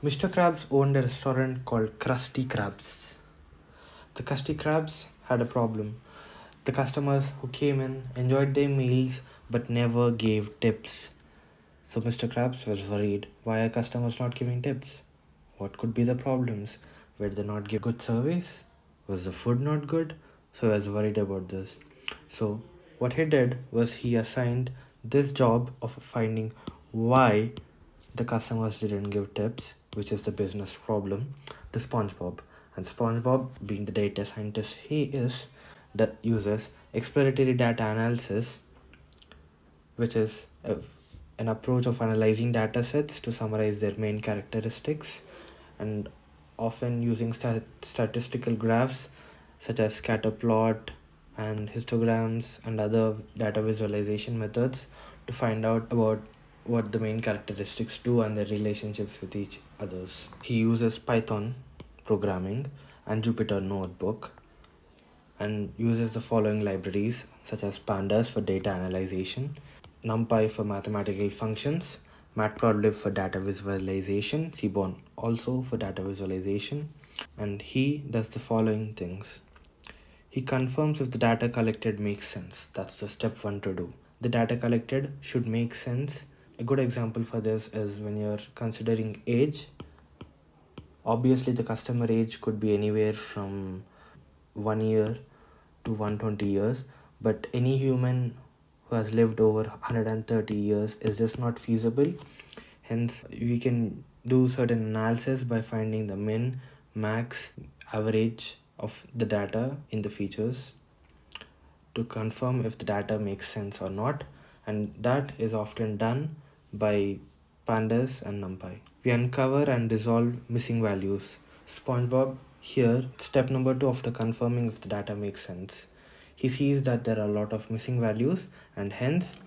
Mr. Krabs owned a restaurant called Krusty Krabs. The Krusty Krabs had a problem. The customers who came in enjoyed their meals but never gave tips. So Mr. Krabs was worried. Why are customers not giving tips? What could be the problems? Were they not give good service? Was the food not good? So he was worried about this. So what he did was he assigned this job of finding why the customers didn't give tips, which is the business problem, to SpongeBob. And SpongeBob, being the data scientist he is, that uses exploratory data analysis, which is an approach of analyzing data sets to summarize their main characteristics, and often using statistical graphs such as scatter plot and histograms and other data visualization methods to find out about what the main characteristics do and their relationships with each others. He uses Python programming and Jupyter Notebook and uses the following libraries such as Pandas for data analysis, NumPy for mathematical functions, Matplotlib for data visualization, Seaborn also for data visualization, and he does the following things. He confirms if the data collected makes sense. That's the step one to do. The data collected should make sense. A good example for this is when you're considering age. Obviously, the customer age could be anywhere from 1 year to 120 years, but any human who has lived over 130 years is just not feasible. Hence, we can do certain analysis by finding the min, max, average of the data in the features to confirm if the data makes sense or not, and that is often done by Pandas and NumPy. We uncover and resolve missing values. SpongeBob here, step number 2 after confirming if the data makes sense. He sees that there are a lot of missing values and hence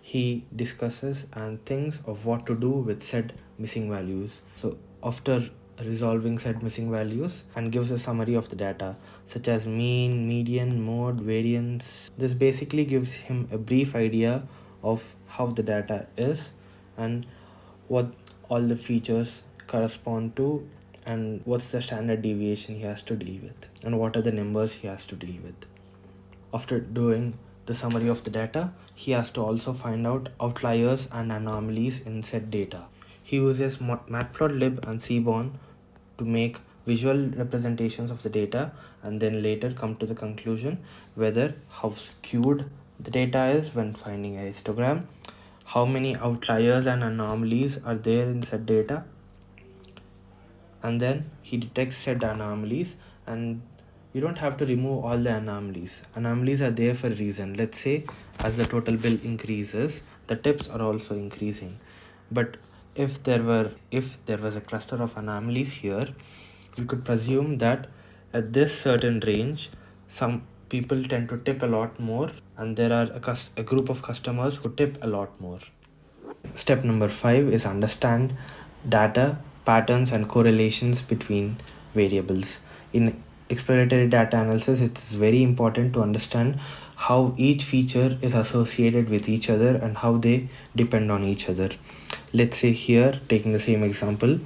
he discusses and thinks of what to do with said missing values. So after resolving said missing values and gives a summary of the data such as mean, median, mode, variance. This basically gives him a brief idea of how the data is and what all the features correspond to and what's the standard deviation he has to deal with and what are the numbers he has to deal with. After doing the summary of the data, he has to also find out outliers and anomalies in said data. He uses Matplotlib and Seaborn to make visual representations of the data and then later come to the conclusion whether how skewed the data is when finding a histogram, how many outliers and anomalies are there in said data, and then he detects said anomalies. And you don't have to remove all the anomalies. Anomalies are there for a reason. Let's say as the total bill increases, the tips are also increasing. But if there was a cluster of anomalies here, we could presume that at this certain range, some people tend to tip a lot more, and there are a group of customers who tip a lot more. Step number 5 is understand data, patterns, and correlations between variables. In exploratory data analysis, it's very important to understand how each feature is associated with each other and how they depend on each other. Let's say here, taking the same example,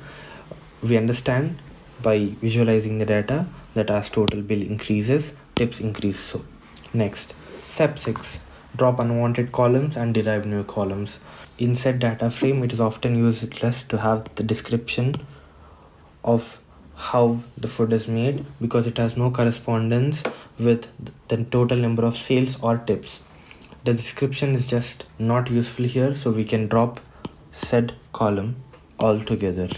we understand by visualizing the data that as total bill increases, tips increase. So next, step 6, drop unwanted columns and derive new columns. In said data frame, it is often useless to have the description of how the food is made because it has no correspondence with the total number of sales or tips. The description is just not useful here, so we can drop said column altogether.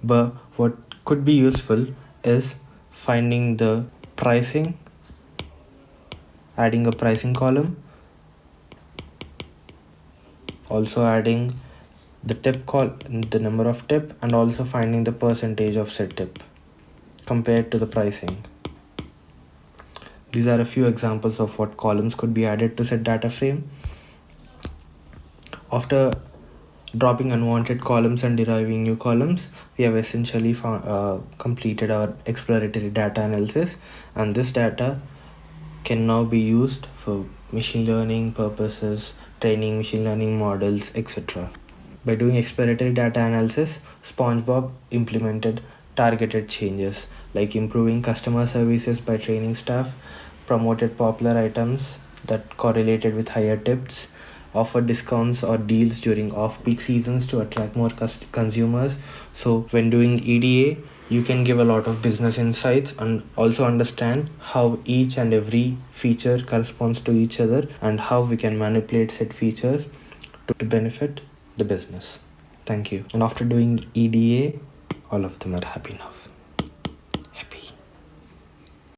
But what could be useful is finding the pricing, adding a pricing column, also adding the the number of tip, and also finding the percentage of said tip compared to the pricing. These are a few examples of what columns could be added to said data frame. After dropping unwanted columns and deriving new columns, we have essentially completed our exploratory data analysis, and this data can now be used for machine learning purposes, training machine learning models, etc. By doing exploratory data analysis, SpongeBob implemented targeted changes like improving customer services by training staff, promoted popular items that correlated with higher tips, offered discounts or deals during off-peak seasons to attract more consumers. So when doing EDA, you can give a lot of business insights and also understand how each and every feature corresponds to each other and how we can manipulate said features to benefit the business. Thank you. And after doing EDA, all of them are happy now.